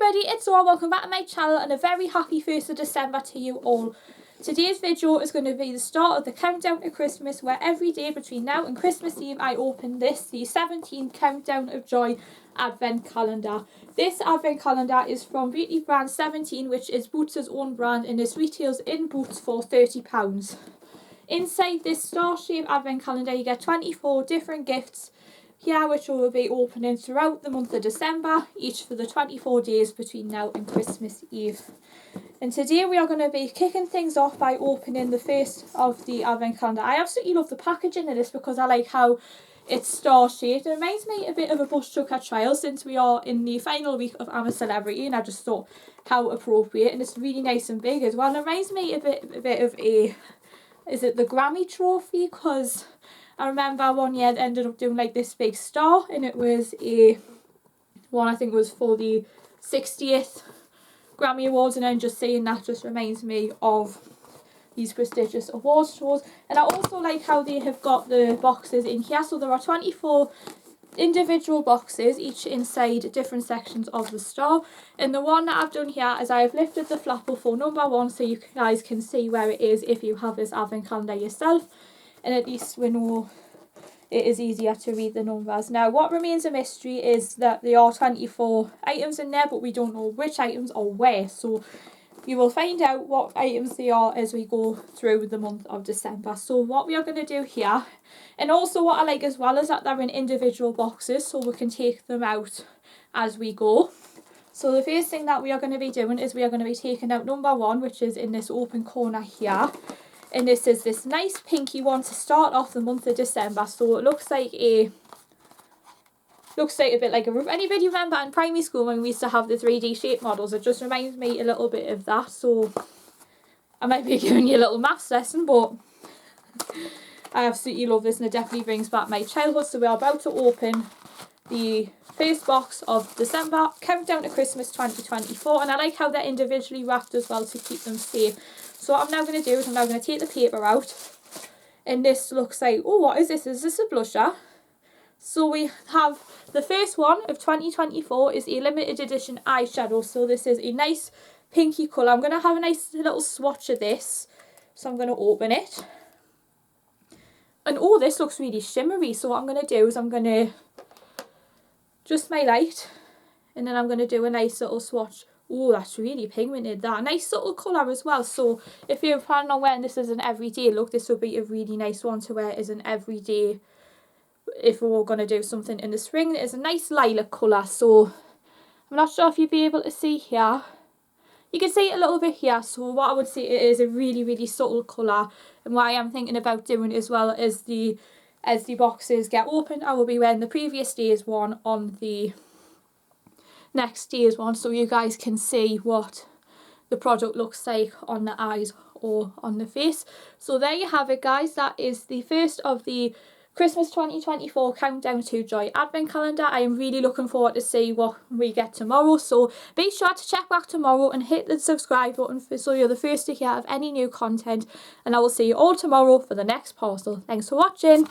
everybody, it's Laura. Welcome back to my channel and a very happy 1st of December to you all. Today's video is going to be the start of the countdown to Christmas, where every day between now and Christmas Eve I open the 17 Countdown of Joy Advent Calendar. This Advent Calendar is from beauty brand 17, which is Boots' own brand, and this retails in Boots for £30. Inside this star-shaped Advent Calendar you get 24 different gifts here, which will be opening throughout the month of December, each for the 24 days between now and Christmas Eve. And today we are going to be kicking things off by opening the first of the Advent Calendar. I absolutely love the packaging of this because I like how it's star-shaped. It reminds me a bit of a Bush Tucker trial, since we are in the final week of I'm a Celebrity, and I just thought how appropriate, and it's really nice and big as well. And it reminds me a bit of a, is it the Grammy trophy? Because I remember one year it ended up doing like this big star, and it was a one, I think it was for the 60th Grammy Awards, and then just seeing that just reminds me of these prestigious awards shows. And I also like how they have got the boxes in here. So there are 24 individual boxes, each inside different sections of the star. And the one that I've done here is I've lifted the flapper for number 1 so you guys can see where it is if you have this Advent Calendar yourself. And at least we know it is easier to read the numbers. Now, what remains a mystery is that there are 24 items in there, but we don't know which items or where. So you will find out what items they are as we go through the month of December. So what we are going to do here, and also what I like as well, is that they're in individual boxes so we can take them out as we go. So the first thing that we are going to be doing is we are going to be taking out number 1, which is in this open corner here. And this is this nice pinky one to start off the month of December. So it looks like a bit like a roof. Anybody remember in primary school when we used to have the 3D shape models? It just reminds me a little bit of that. So I might be giving you a little maths lesson, but I absolutely love this, and it definitely brings back my childhood. So we are about to open the first box of December Countdown to Christmas 2024, and I like how they're individually wrapped as well to keep them safe. So what I'm now going to do is I'm now going to take the paper out, and this looks like, oh, what is this? Is this a blusher? So we have the first one of 2024 is a limited edition eyeshadow. So this is a nice pinky colour. I'm going to have a nice little swatch of this. So I'm going to open it. And oh, this looks really shimmery. So what I'm going to do is I'm going to adjust my light, and then I'm going to do a nice little swatch. Oh, that's really pigmented, that. Nice subtle colour as well. So if you're planning on wearing this as an everyday look, this would be a really nice one to wear as an everyday. If we were going to do something in the spring, it is a nice lilac colour. So I'm not sure if you'd be able to see here. You can see it a little bit here. So what I would say, it is a really, really subtle colour. And what I am thinking about doing as well is as the boxes get opened, I will be wearing the previous day's one on the next day's one, so you guys can see what the product looks like on the eyes or on the face. So there you have it, guys. That is the first of the Christmas 2024 Countdown to Joy Advent Calendar. I am really looking forward to see what we get tomorrow, so be sure to check back tomorrow and hit the subscribe button so you're the first to hear of any new content, and I will see you all tomorrow for the next parcel. Thanks for watching.